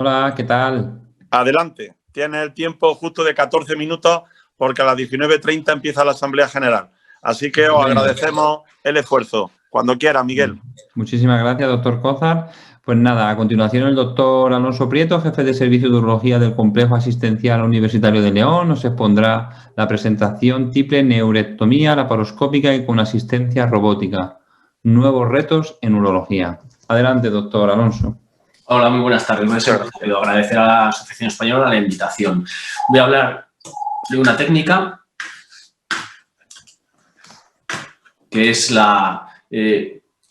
Hola, ¿qué tal? Adelante, tienes el tiempo justo de 14 minutos porque a las 19:30 empieza la Asamblea General. Así que os agradecemos el esfuerzo. Cuando quiera, Miguel. Muchísimas gracias, doctor Cózar. Pues nada, a continuación el doctor Alonso Prieto, jefe de Servicio de Urología del Complejo Asistencial Universitario de León, nos expondrá la presentación triple neurectomía laparoscópica y con asistencia robótica. Nuevos retos en urología. Adelante, doctor Alonso. Hola, muy buenas tardes. Quiero agradecer a la Asociación Española la invitación. Voy a hablar de una técnica que es la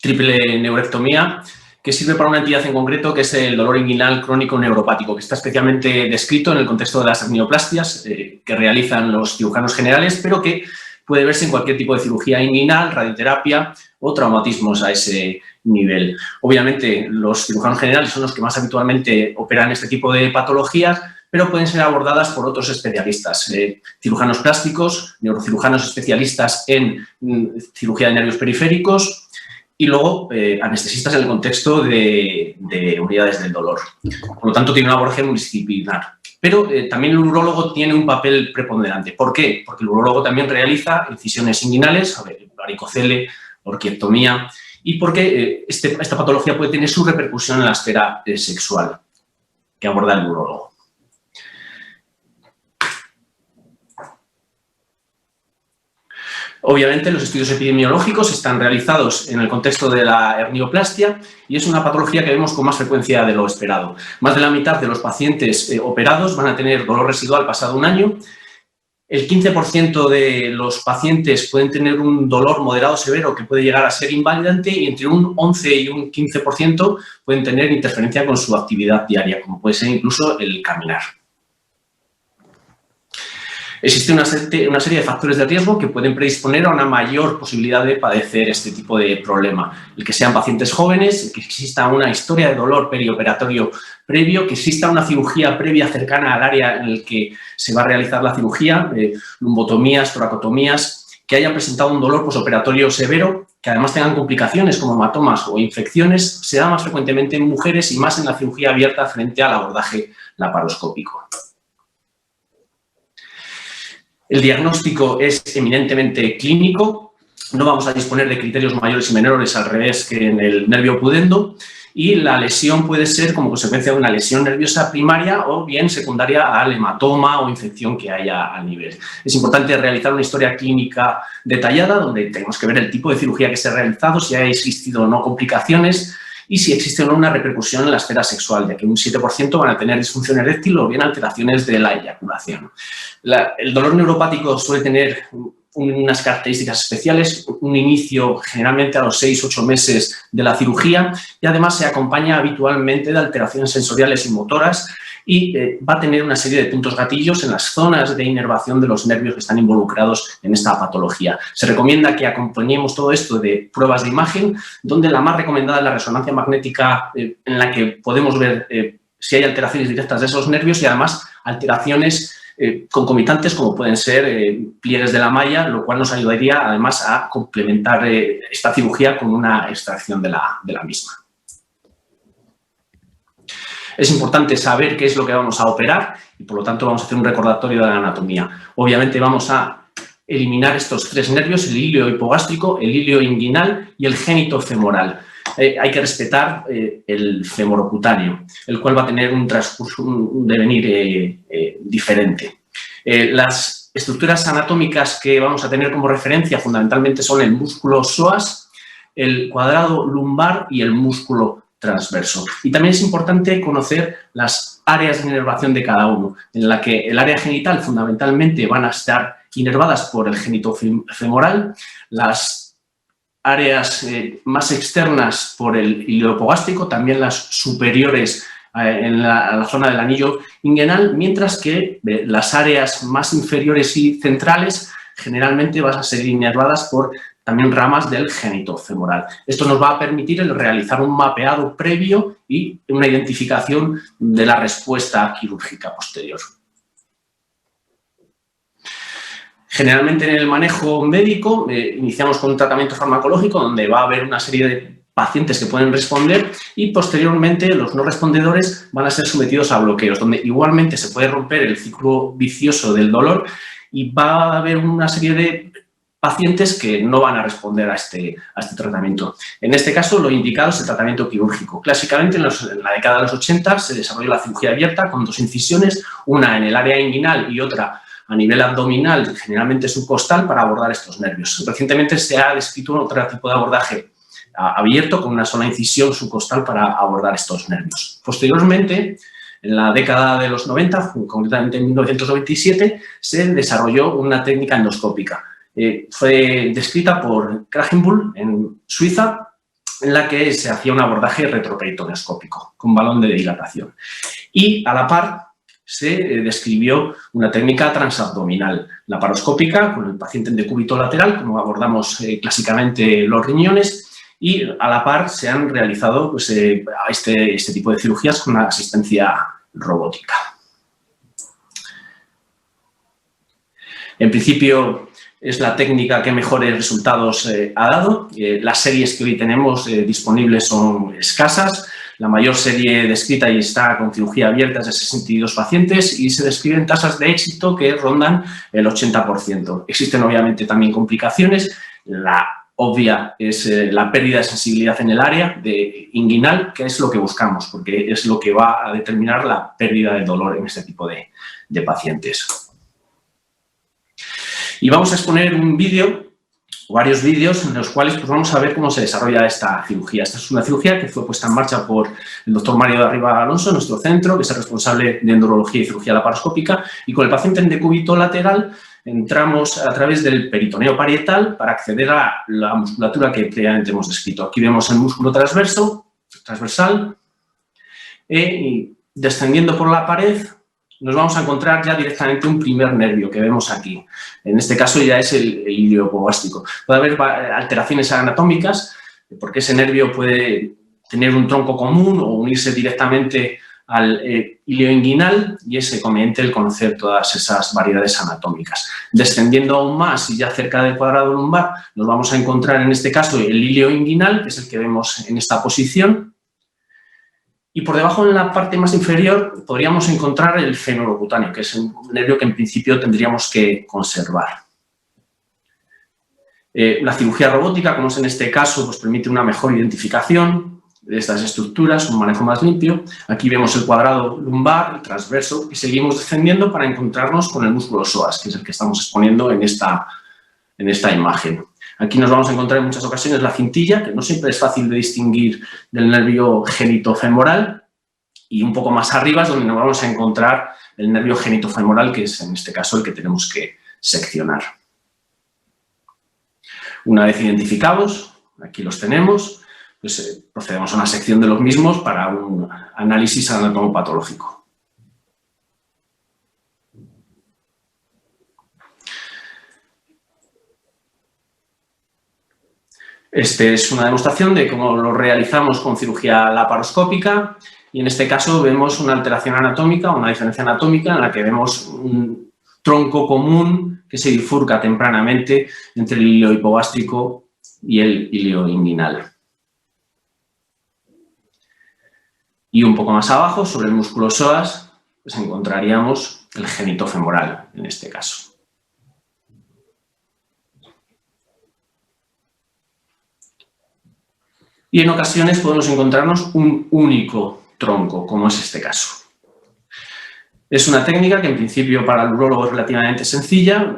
triple neurectomía, que sirve para una entidad en concreto, que es el dolor inguinal crónico neuropático, que está especialmente descrito en el contexto de las hernioplastías que realizan los cirujanos generales, pero que puede verse en cualquier tipo de cirugía inguinal, radioterapia o traumatismos a ese nivel. Obviamente, los cirujanos generales son los que más habitualmente operan este tipo de patologías, pero pueden ser abordadas por otros especialistas, cirujanos plásticos, neurocirujanos especialistas en cirugía de nervios periféricos y luego anestesistas en el contexto de unidades del dolor. Por lo tanto, tiene un abordaje multidisciplinar. Pero también el urólogo tiene un papel preponderante. ¿Por qué? Porque el urólogo también realiza incisiones inguinales, varicocele, orquiectomía, y porque esta patología puede tener su repercusión en la esfera sexual que aborda el urólogo. Obviamente, los estudios epidemiológicos están realizados en el contexto de la hernioplastia y es una patología que vemos con más frecuencia de lo esperado. Más de la mitad de los pacientes operados van a tener dolor residual pasado un año. El 15% de los pacientes pueden tener un dolor moderado severo que puede llegar a ser invalidante y entre un 11 y un 15% pueden tener interferencia con su actividad diaria, como puede ser incluso el caminar. Existe una serie de factores de riesgo que pueden predisponer a una mayor posibilidad de padecer este tipo de problema. El que sean pacientes jóvenes, el que exista una historia de dolor perioperatorio previo, que exista una cirugía previa cercana al área en el que se va a realizar la cirugía, lumbotomías, toracotomías, que hayan presentado un dolor posoperatorio severo, que además tengan complicaciones como hematomas o infecciones, se da más frecuentemente en mujeres y más en la cirugía abierta frente al abordaje laparoscópico. El diagnóstico es eminentemente clínico, no vamos a disponer de criterios mayores y menores al revés que en el nervio pudendo y la lesión puede ser como consecuencia de una lesión nerviosa primaria o bien secundaria al hematoma o infección que haya al nivel. Es importante realizar una historia clínica detallada donde tenemos que ver el tipo de cirugía que se ha realizado, si ha existido o no complicaciones y si existe o no una repercusión en la esfera sexual, ya que un 7% van a tener disfunción eréctil o bien alteraciones de la eyaculación. El dolor neuropático suele tener unas características especiales, un inicio generalmente a los 6-8 meses de la cirugía y además se acompaña habitualmente de alteraciones sensoriales y motoras y va a tener una serie de puntos gatillos en las zonas de inervación de los nervios que están involucrados en esta patología. Se recomienda que acompañemos todo esto de pruebas de imagen, donde la más recomendada es la resonancia magnética en la que podemos ver si hay alteraciones directas de esos nervios y además alteraciones concomitantes como pueden ser pliegues de la malla, lo cual nos ayudaría además a complementar esta cirugía con una extracción de la misma. Es importante saber qué es lo que vamos a operar y por lo tanto vamos a hacer un recordatorio de la anatomía. Obviamente vamos a eliminar estos tres nervios, el ilio hipogástrico, el ilio inguinal y el génito femoral. Hay que respetar el femoroputáneo, el cual va a tener un transcurso, un devenir diferente. Las estructuras anatómicas que vamos a tener como referencia fundamentalmente son el músculo psoas, el cuadrado lumbar y el músculo transverso. Y también es importante conocer las áreas de inervación de cada uno, en la que el área genital fundamentalmente van a estar inervadas por el génito femoral, las áreas más externas por el ilio hipogástrico, también las superiores en la zona del anillo inguinal, mientras que las áreas más inferiores y centrales generalmente van a ser inervadas por también ramas del génito femoral. Esto nos va a permitir el realizar un mapeado previo y una identificación de la respuesta quirúrgica posterior. Generalmente en el manejo médico iniciamos con un tratamiento farmacológico donde va a haber una serie de pacientes que pueden responder y posteriormente los no respondedores van a ser sometidos a bloqueos, donde igualmente se puede romper el ciclo vicioso del dolor y va a haber una serie de pacientes que no van a responder a este tratamiento. En este caso, lo indicado es el tratamiento quirúrgico. Clásicamente, en la década de los 80 se desarrolló la cirugía abierta con 2 incisiones, una en el área inguinal y otra a nivel abdominal, generalmente subcostal, para abordar estos nervios. Recientemente se ha descrito otro tipo de abordaje abierto con una sola incisión subcostal para abordar estos nervios. Posteriormente, en la década de los 90, concretamente en 1997, se desarrolló una técnica endoscópica. Fue descrita por Krahenbuhl en Suiza, en la que se hacía un abordaje retroperitoneoscópico con balón de dilatación. Y a la par se describió una técnica transabdominal, laparoscópica, con el paciente en decúbito lateral, como abordamos clásicamente los riñones, y a la par se han realizado pues, este tipo de cirugías con asistencia robótica. En principio, es la técnica que mejores resultados ha dado. Las series que hoy tenemos disponibles son escasas. La mayor serie descrita y está con cirugía abierta es de 62 pacientes y se describen tasas de éxito que rondan el 80%. Existen obviamente también complicaciones. La obvia es la pérdida de sensibilidad en el área inguinal, que es lo que buscamos, porque es lo que va a determinar la pérdida del dolor en este tipo de pacientes. Y vamos a exponer un vídeo, o varios vídeos, en los cuales pues, vamos a ver cómo se desarrolla esta cirugía. Esta es una cirugía que fue puesta en marcha por el doctor Mario de Arriba Alonso, nuestro centro, que es el responsable de endurología y cirugía laparoscópica, y con el paciente en decúbito lateral entramos a través del peritoneo parietal para acceder a la musculatura que previamente hemos descrito. Aquí vemos el músculo transversal, y descendiendo por la pared nos vamos a encontrar ya directamente un primer nervio que vemos aquí. En este caso ya es el ilio hipogástrico. Puede haber alteraciones anatómicas porque ese nervio puede tener un tronco común o unirse directamente al ilio inguinal y es conveniente el conocer todas esas variedades anatómicas. Descendiendo aún más y ya cerca del cuadrado lumbar nos vamos a encontrar en este caso el ilio inguinal, que es el que vemos en esta posición. Y por debajo, en la parte más inferior, podríamos encontrar el fenorocutáneo, que es un nervio que en principio tendríamos que conservar. La cirugía robótica, como es en este caso, pues permite una mejor identificación de estas estructuras, un manejo más limpio. Aquí vemos el cuadrado lumbar, el transverso, y seguimos descendiendo para encontrarnos con el músculo psoas, que es el que estamos exponiendo en esta imagen. Aquí nos vamos a encontrar en muchas ocasiones la cintilla, que no siempre es fácil de distinguir del nervio genitofemoral, y un poco más arriba es donde nos vamos a encontrar el nervio genitofemoral, que es en este caso el que tenemos que seccionar. Una vez identificados, aquí los tenemos, pues procedemos a una sección de los mismos para un análisis anatomopatológico. Esta es una demostración de cómo lo realizamos con cirugía laparoscópica y en este caso vemos una alteración anatómica, una diferencia anatómica en la que vemos un tronco común que se bifurca tempranamente entre el ilio hipogástrico y el ilio inguinal. Y un poco más abajo, sobre el músculo psoas, pues encontraríamos el genitofemoral en este caso. Y en ocasiones podemos encontrarnos un único tronco, como es este caso. Es una técnica que en principio para el urólogo es relativamente sencilla.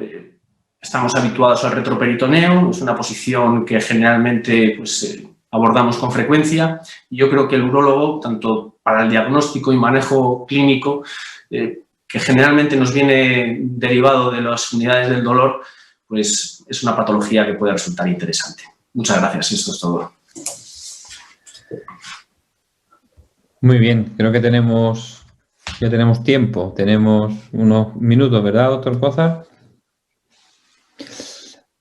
Estamos habituados al retroperitoneo, es una posición que generalmente pues, abordamos con frecuencia. Y yo creo que el urólogo, tanto para el diagnóstico y manejo clínico, que generalmente nos viene derivado de las unidades del dolor, pues es una patología que puede resultar interesante. Muchas gracias, esto es todo. Muy bien, creo que ya tenemos tiempo, tenemos unos minutos, ¿verdad, doctor Cózar?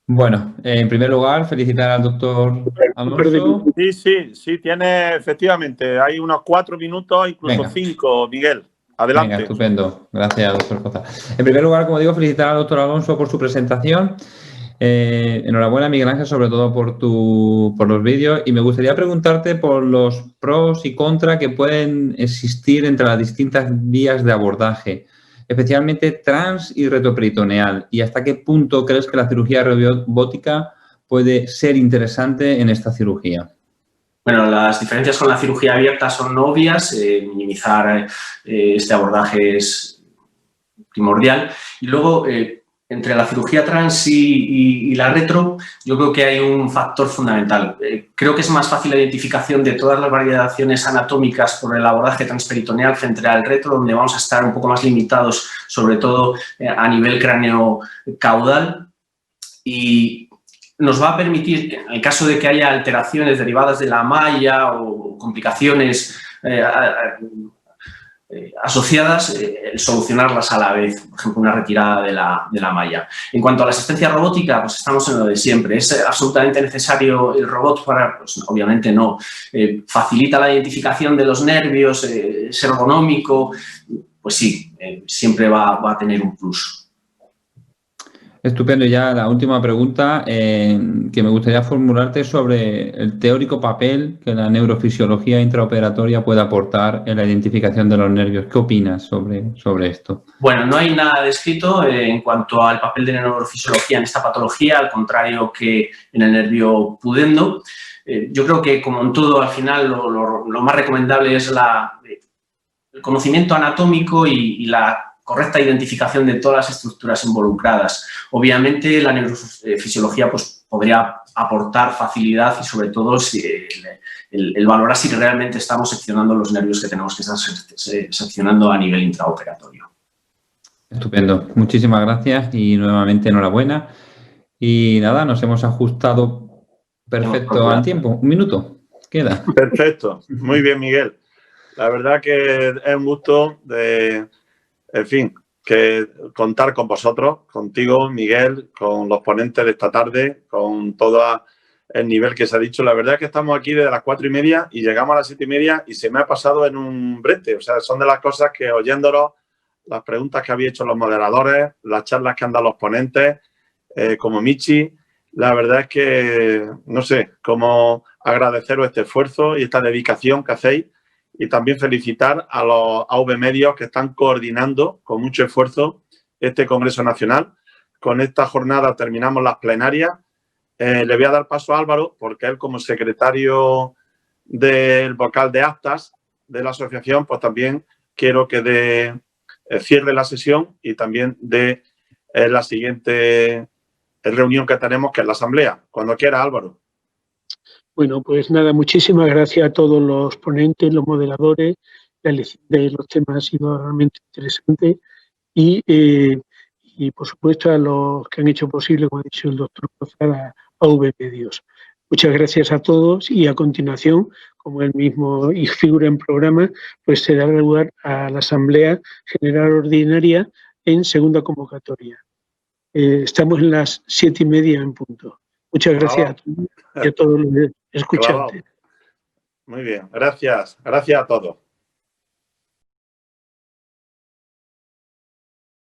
Bueno, en primer lugar, felicitar al doctor Alonso. Sí, tiene, efectivamente, hay unos 4 minutos, incluso 5, Miguel. Adelante. Venga, estupendo. Gracias, doctor Cózar. En primer lugar, como digo, felicitar al doctor Alonso por su presentación. Enhorabuena, Miguel Ángel, sobre todo por los vídeos, y me gustaría preguntarte por los pros y contras que pueden existir entre las distintas vías de abordaje, especialmente trans y retroperitoneal, y hasta qué punto crees que la cirugía robótica puede ser interesante en esta cirugía. Bueno, las diferencias con la cirugía abierta son obvias, minimizar este abordaje es primordial. Y luego, entre la cirugía trans y la retro, yo creo que hay un factor fundamental. Creo que es más fácil la identificación de todas las variaciones anatómicas por el abordaje transperitoneal frente al retro, donde vamos a estar un poco más limitados, sobre todo a nivel cráneo-caudal. Y nos va a permitir, que, en el caso de que haya alteraciones derivadas de la malla o complicaciones asociadas, solucionarlas a la vez, por ejemplo, una retirada de la malla. En cuanto a la asistencia robótica, pues estamos en lo de siempre. ¿Es absolutamente necesario el robot para...? Pues obviamente no. ¿Facilita la identificación de los nervios? ¿Es ergonómico? Pues sí, siempre va a tener un plus. Estupendo. Ya la última pregunta que me gustaría formularte sobre el teórico papel que la neurofisiología intraoperatoria puede aportar en la identificación de los nervios. ¿Qué opinas sobre esto? Bueno, no hay nada descrito en cuanto al papel de la neurofisiología en esta patología, al contrario que en el nervio pudendo. Yo creo que, como en todo, al final lo más recomendable es el conocimiento anatómico y la correcta identificación de todas las estructuras involucradas. Obviamente, la neurofisiología pues, podría aportar facilidad y, sobre todo, el valorar si realmente estamos seccionando los nervios que tenemos que estar seccionando a nivel intraoperatorio. Estupendo. Muchísimas gracias y nuevamente enhorabuena. Y nada, nos hemos ajustado perfecto al tiempo. Un minuto queda. Perfecto. Muy bien, Miguel. La verdad que es un gusto en fin, que contar con vosotros, contigo, Miguel, con los ponentes de esta tarde, con todo el nivel que se ha dicho. La verdad es que estamos aquí desde las 4:30 y llegamos a las 7:30 y se me ha pasado en un brete. O sea, son de las cosas que, oyéndolos, las preguntas que había hecho los moderadores, las charlas que han dado los ponentes, como Michi, la verdad es que no sé cómo agradeceros este esfuerzo y esta dedicación que hacéis. Y también felicitar a los AV Medios que están coordinando con mucho esfuerzo este Congreso Nacional. Con esta jornada terminamos las plenarias. Le voy a dar paso a Álvaro, porque él, como secretario del vocal de actas de la asociación, pues también quiero que cierre la sesión y también de la siguiente reunión que tenemos, que es la asamblea. Cuando quiera, Álvaro. Bueno, pues nada, muchísimas gracias a todos los ponentes, los moderadores. La elección de los temas ha sido realmente interesante y por supuesto, a los que han hecho posible, como ha dicho el doctor Cozar, a AV Medios. Muchas gracias a todos y a continuación, como él mismo figura en programa, pues se dará lugar a la Asamblea General Ordinaria en segunda convocatoria. Estamos en las 7:30 en punto. Muchas gracias a todos y a todos los escuchantes. Muy bien, gracias. Gracias a todos.